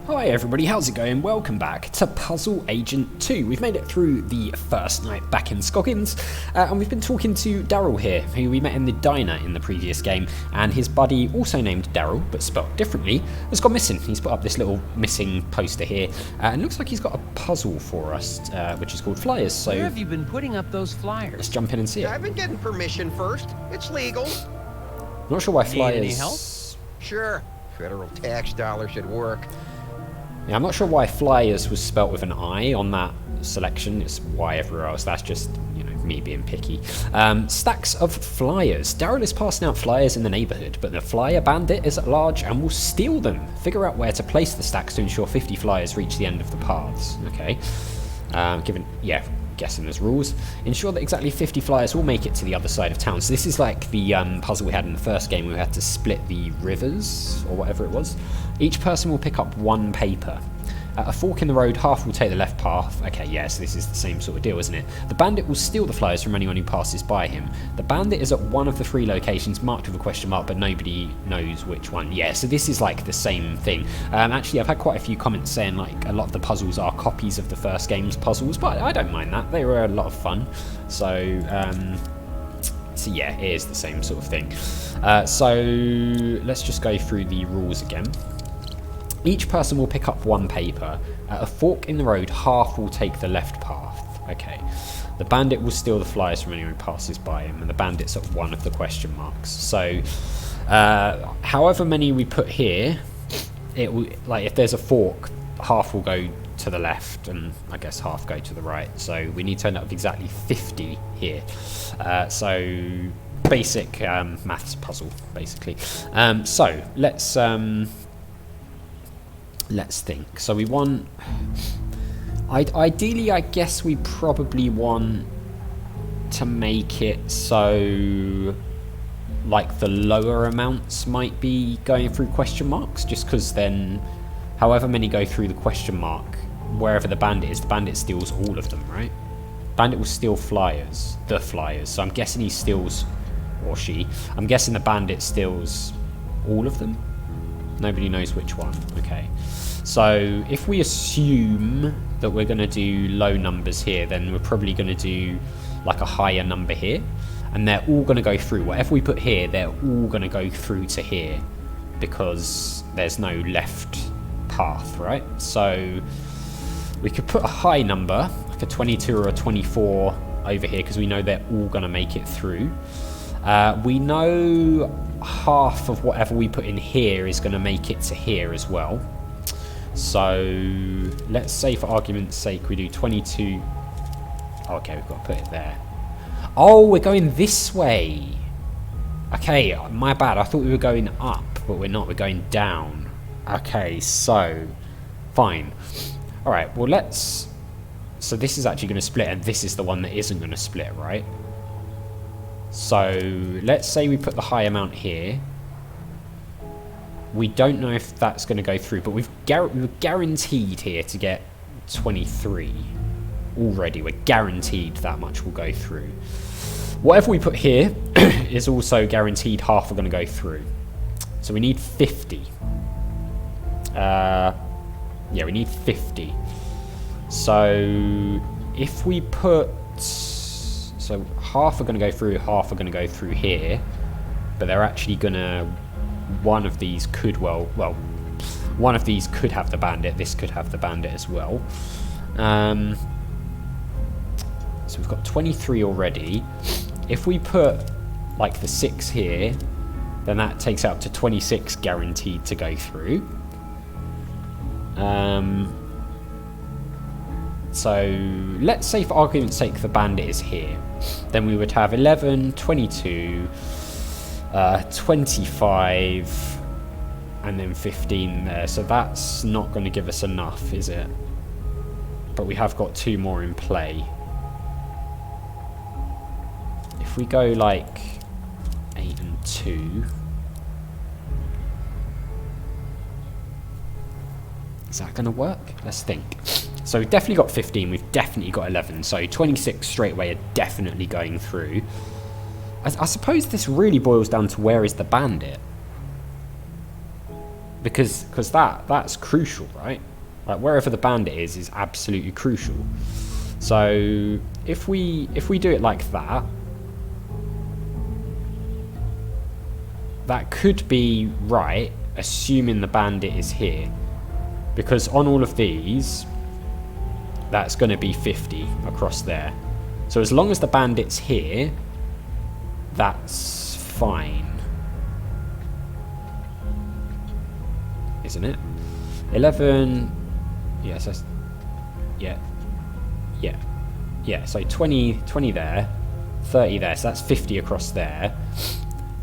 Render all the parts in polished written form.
Hi everybody, how's it going? Welcome back to Puzzle Agent 2. We've made it through the first night back in Scoggins, and we've been talking to Daryl here, who we met in the diner in the previous game, and his buddy, also named Daryl, but spelt differently, has gone missing. He's put up this little missing poster here, and it looks like he's got a puzzle for us, which is called Flyers, so... Where have you been putting up those flyers? Let's jump in and see it. I've been getting permission first. It's legal. Not sure why Flyers... Need any help? Sure. Federal tax dollars should work. Yeah, I'm not sure why Flyers was spelt with an I on that selection. It's Y everywhere else. That's just, you know, me being picky. Stacks of flyers. Daryl is passing out flyers in the neighborhood, but the flyer bandit is at large and will steal them. Figure out where to place the stacks to ensure 50 flyers reach the end of the paths. Okay. Guessing there's rules. Ensure that exactly 50 flyers will make it to the other side of town. So this is like the puzzle we had in the first game. We had to split the rivers, or whatever it was. Each person will pick up one paper. At a fork in the road, half will take the left path. Okay, yeah, so this is the same sort of deal, isn't it? The bandit will steal the flyers from anyone who passes by him. The bandit is at one of the three locations marked with a question mark, but nobody knows which one. Yeah, so this is like the same thing. Actually, I've had quite a few comments saying like a lot of the puzzles are copies of the first game's puzzles, but I don't mind that. They were a lot of fun. So yeah, it is the same sort of thing. So let's just go through the rules again. Each person will pick up one paper. At a fork in the road, half will take the left path. Okay. The bandit will steal the flyers from anyone who passes by him, and the bandit's at one of the question marks. So, however many we put here, it will, like if there's a fork, half will go to the left, and I guess half go to the right. So we need to end up with exactly 50 here. So basic maths puzzle, basically. So let's think. So we want... Ideally, I guess we probably want to make it so... like the lower amounts might be going through question marks, just because then however many go through the question mark, wherever the bandit is, the bandit steals all of them, right? Bandit will steal flyers, the flyers. So I'm guessing he steals, or she, I'm guessing the bandit steals all of them. Nobody knows which one. Okay. So if we assume that we're going to do low numbers here, then we're probably going to do like a higher number here. And they're all going to go through. Whatever we put here, they're all going to go through to here. Because there's no left path, right? So we could put a high number, like a 22 or a 24 over here, because we know they're all going to make it through. We know half of whatever we put in here is going to make it to here as well. So let's say for argument's sake we do 22. Okay, we've got to put it there. Oh, we're going this way. Okay, my bad. I thought we were going up, but we're not. We're going down. Okay, so fine. All right, well let's... So this is actually going to split, and this is the one that isn't going to split, right? So let's say we put the high amount here. We don't know if that's going to go through, but we're guaranteed here to get 23 already. We're guaranteed that much will go through. Whatever we put here is also guaranteed half are going to go through. So we need 50. Yeah, we need 50. So if we put... So half are going to go through, half are going to go through here. But they're actually going to... One of these could one of these could have the bandit. This could have the bandit as well. So we've got 23 already. If we put like the 6 here, then that takes out to 26 guaranteed to go through. So let's say for argument's sake the bandit is here. Then we would have 11, 22... 25 and then 15 there, so that's not going to give us enough, is it? But we have got 2 more in play. If we go like 8 and 2, is that going to work? Let's think. So we've definitely got 15, we've definitely got 11, so 26 straight away are definitely going through. I suppose this really boils down to where is the bandit. Because that's crucial, right? Like wherever the bandit is absolutely crucial. So if we do it like that, that could be right, assuming the bandit is here. Because on all of these, that's going to be 50 across there. So as long as the bandit's here, that's fine. Isn't it? 11... Yes, that's... Yeah. Yeah. Yeah, so 20 there, 30 there, so that's 50 across there.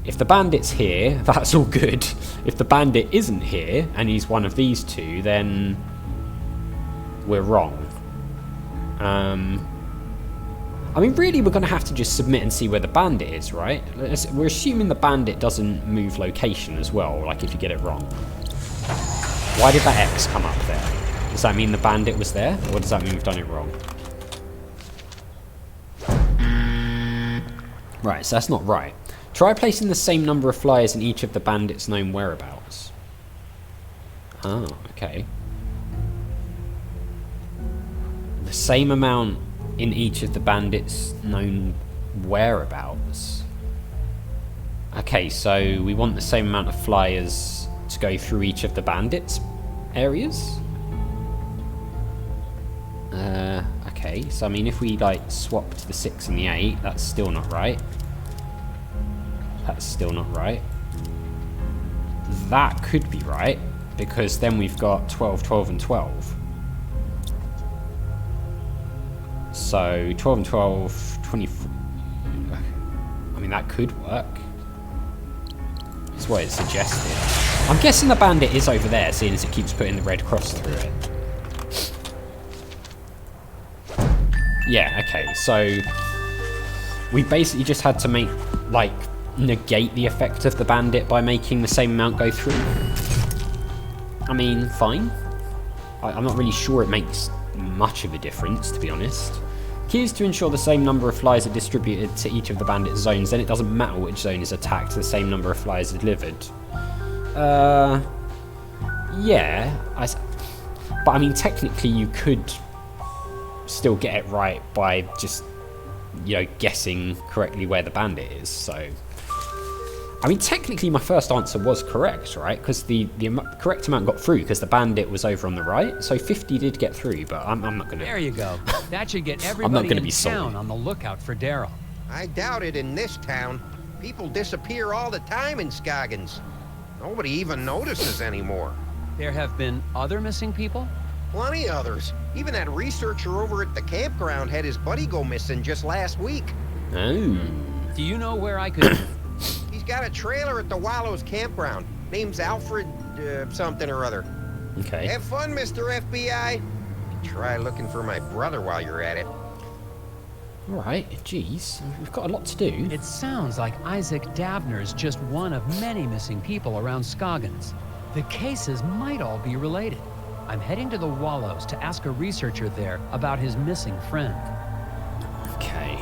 If the bandit's here, that's all good. If the bandit isn't here, and he's one of these two, then we're wrong. I mean, really, we're going to have to just submit and see where the bandit is, right? We're assuming the bandit doesn't move location as well, like if you get it wrong. Why did that X come up there? Does that mean the bandit was there, or does that mean we've done it wrong? Right, so that's not right. Try placing the same number of flyers in each of the bandits' known whereabouts. Oh, okay. The same amount in each of the bandits' known whereabouts. Okay, so we want the same amount of flyers to go through each of the bandits' areas? Okay, so I mean if we like swap to the 6 and the 8, that's still not right. That's still not right. That could be right, because then we've got 12, 12 and 12. So 12 and 12, 24. I mean that could work. That's what it's suggested. I'm guessing the bandit is over there, seeing as it keeps putting the red cross through it. Yeah, okay, so we basically just had to make, like, negate the effect of the bandit by making the same amount go through. I mean, fine. I'm not really sure it makes much of a difference, to be honest. Key is to ensure the same number of flies are distributed to each of the bandit zones, then it doesn't matter which zone is attacked, the same number of flies are delivered. Yeah, but I mean, technically you could still get it right by just, you know, guessing correctly where the bandit is, so... I mean, technically my first answer was correct, right? Because the correct amount got through, because the bandit was over on the right, so 50 did get through, but I'm not going to... There you go. That should get everybody in town on the lookout for Daryl. I doubt it in this town. People disappear all the time in Scoggins. Nobody even notices anymore. There have been other missing people? Plenty others. Even that researcher over at the campground had his buddy go missing just last week. Oh. Do you know where I could... He's got a trailer at the Wallows campground. Name's Alfred, something or other. Okay. Have fun, Mr. FBI. Try looking for my brother while you're at it. Alright, jeez. We've got a lot to do. It sounds like Isaac Dabner's just one of many missing people around Scoggins. The cases might all be related. I'm heading to the Wallows to ask a researcher there about his missing friend. Okay.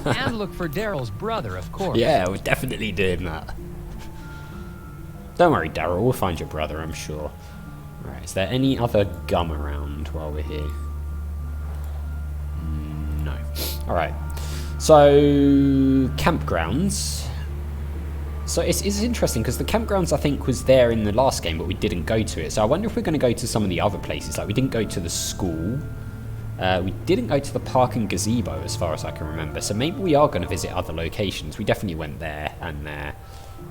And look for Daryl's brother, of course. Yeah, we're definitely doing that. Don't worry, Daryl. We'll find your brother, I'm sure. Right, is there any other gum around while we're here? No. Alright. So, campgrounds. So it's interesting because the campgrounds I think was there in the last game, but we didn't go to it. So I wonder if we're going to go to some of the other places. Like we didn't go to the school. We didn't go to the park and gazebo as far as I can remember. So maybe we are going to visit other locations. We definitely went there and there.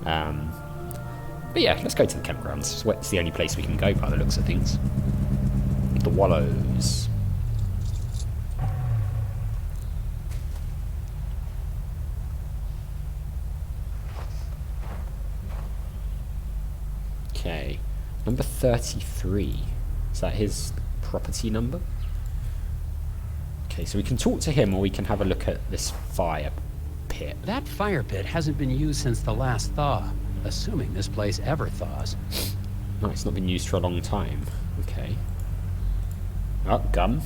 But yeah, let's go to the campgrounds. It's the only place we can go by the looks of things. The Wallows. Okay, number 33. Is that his property number? Okay, so we can talk to him or we can have a look at this fire pit. That fire pit hasn't been used since the last thaw, assuming this place ever thaws. No, it's not been used for a long time. Okay. Oh, gum.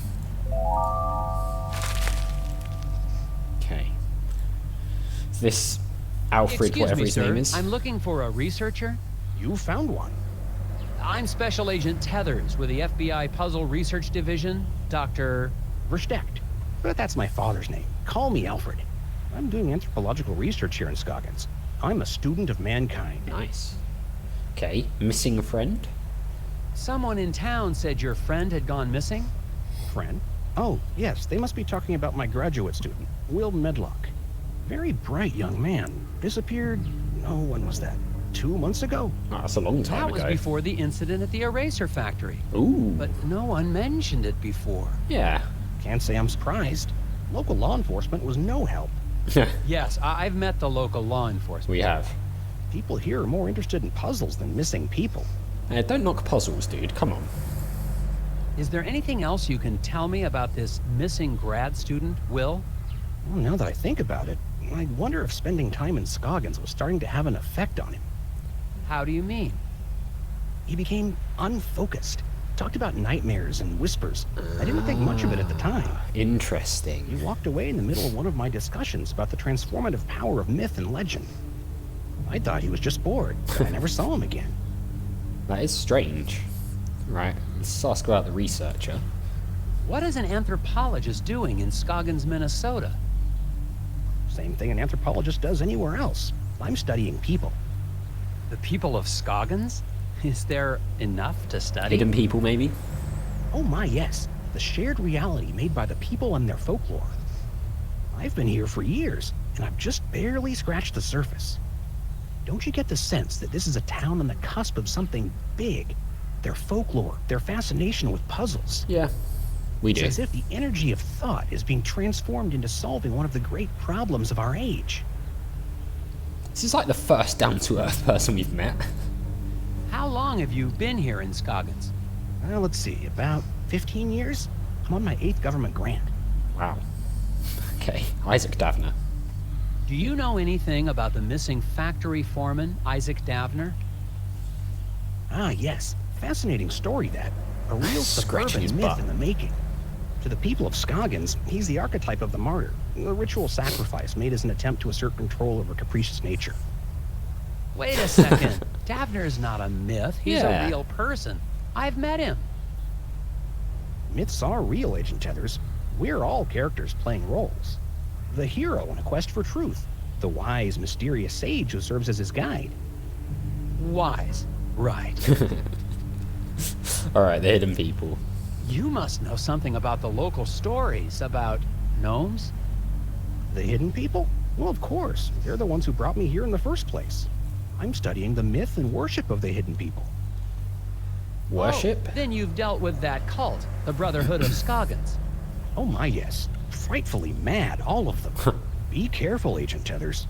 Okay. So this Alfred, Excuse whatever me, his sir. name is. I'm looking for a researcher. You found one. I'm Special Agent Tethers with the FBI Puzzle Research Division, Dr. Versteckt. But that's my father's name. Call me Alfred. I'm doing anthropological research here in Scoggins. I'm a student of mankind. Nice. Okay, missing friend? Someone in town said your friend had gone missing. Friend? Oh, yes, they must be talking about my graduate student, Will Medlock. Very bright young man. Disappeared, oh, when was that? 2 months ago? Oh, that's a long time That ago. was before the incident at the eraser factory. Ooh. But no one mentioned it before. Yeah. Can't say I'm surprised. Local law enforcement was no help. Yes, I've met the local law enforcement. We have. People here are more interested in puzzles than missing people. Don't knock puzzles, dude. Come on. Is there anything else you can tell me about this missing grad student, Will? Well, now that I think about it, I wonder if spending time in Scoggins was starting to have an effect on him. How do you mean? He became unfocused. Talked about nightmares and whispers. I didn't think much of it at the time. Interesting. He walked away in the middle of one of my discussions about the transformative power of myth and legend. I thought he was just bored. I never saw him again. That is strange. Right, let's ask about the researcher. What is an anthropologist doing in Scoggins, Minnesota? Same thing an anthropologist does anywhere else. I'm studying people. The people of Scoggins? Is there enough to study? Hidden people, maybe? Oh my, yes. The shared reality made by the people and their folklore. I've been here for years, and I've just barely scratched the surface. Don't you get the sense that this is a town on the cusp of something big? Their folklore, their fascination with puzzles. Yeah, we It's do. as if the energy of thought is being transformed into solving one of the great problems of our age. This is like the first down-to-earth person we've met. How long have you been here in Scoggins? Well, let's see, about 15 years? I'm on my 8th government grant. Wow. Okay, Isaac Davner. Do you know anything about the missing factory foreman, Isaac Davner? Ah, yes. Fascinating story, that. A real Scratching his suburban myth butt. in the making. To the people of Scoggins, he's the archetype of the martyr, a ritual sacrifice made as an attempt to assert control over capricious nature. Wait a second. Davner's not a myth. He's Yeah. a real person. I've met him. Myths are real, Agent Tethers. We're all characters playing roles. The hero in a quest for truth, the wise, mysterious sage who serves as his guide. Wise. Right. Alright, the hidden people. You must know something about the local stories about gnomes? The hidden people? Well, of course. They're the ones who brought me here in the first place. I'm studying the myth and worship of the hidden people. Worship? Oh, then you've dealt with that cult, the Brotherhood of Scoggins. Oh my, yes. Frightfully mad, all of them. Be careful, Agent Tethers.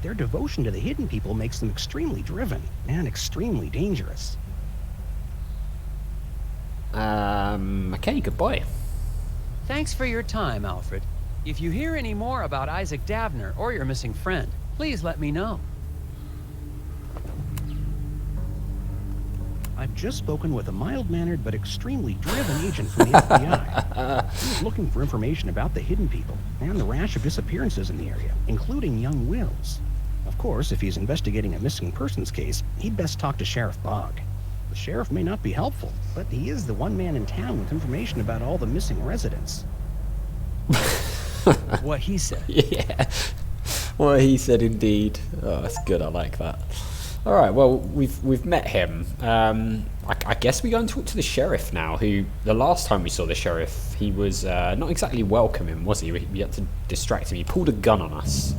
Their devotion to the hidden people makes them extremely driven and extremely dangerous. Okay, goodbye. Thanks for your time, Alfred. If you hear any more about Isaac Davner or your missing friend, please let me know. I've just spoken with a mild-mannered but extremely driven agent from the FBI. He was looking for information about the hidden people and the rash of disappearances in the area, including young Will's. Of course, if he's investigating a missing persons case, he'd best talk to Sheriff Bogg. The sheriff may not be helpful, but he is the one man in town with information about all the missing residents. What he said. Yeah. What he said indeed. Oh, that's good, I like that. Alright, well, we've met him. I guess we go and talk to the sheriff now, who, the last time we saw the sheriff, he was not exactly welcoming, was he? We had to distract him. He pulled a gun on us.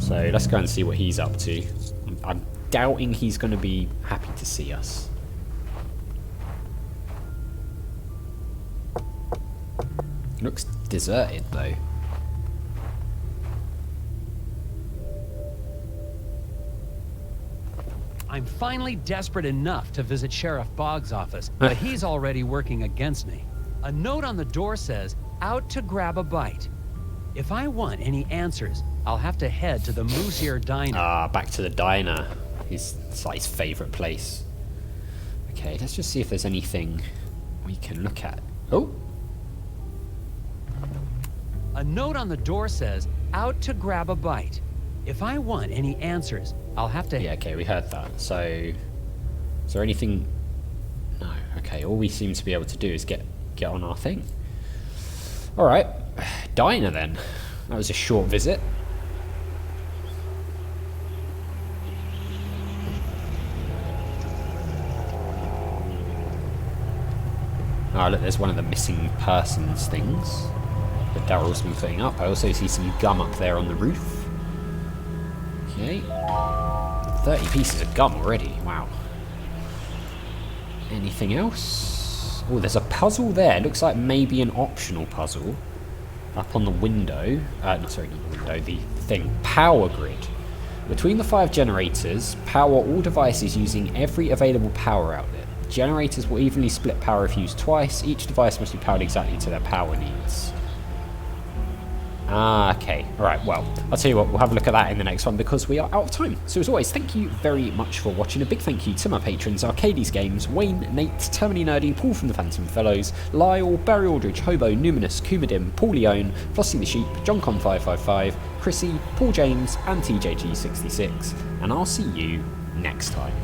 So let's go and see what he's up to. I'm doubting he's going to be happy to see us. Looks deserted, though. I'm finally desperate enough to visit Sheriff Boggs' office, but he's already working against me. A note on the door says, "Out to grab a bite." If I want any answers, I'll have to head to the Moose Ear Diner. Ah, back to the diner. It's like his favourite place. Okay, let's just see if there's anything we can look at. Oh, A note on the door says, out to grab a bite. If I want any answers, I'll have to... Yeah, okay, we heard that. So, is there anything... No, okay, all we seem to be able to do is get on our thing. Alright, diner then. That was a short visit. Oh, look, there's one of the missing persons things that Daryl's been putting up. I also see some gum up there on the roof. Okay. 30 pieces of gum already. Wow. Anything else? Oh, there's a puzzle there. Looks like maybe an optional puzzle. Up on the window. No, sorry, not the window. The thing. Power grid. Between the 5 generators, power all devices using every available power outlet. Generators will evenly split power if used twice. Each device must be powered exactly to their power needs. Ah, okay. Alright, well, I'll tell you what, we'll have a look at that in the next one because we are out of time. So as always, thank you very much for watching. A big thank you to my patrons, Arcades Games, Wayne, Nate, Termini Nerdy, Paul from the Phantom Fellows, Lyle, Barry Aldridge, Hobo, Numinous, Kumadim, Paul Leone, Flossie the Sheep, JohnCon555, Chrissy, Paul James, and TJG66. And I'll see you next time.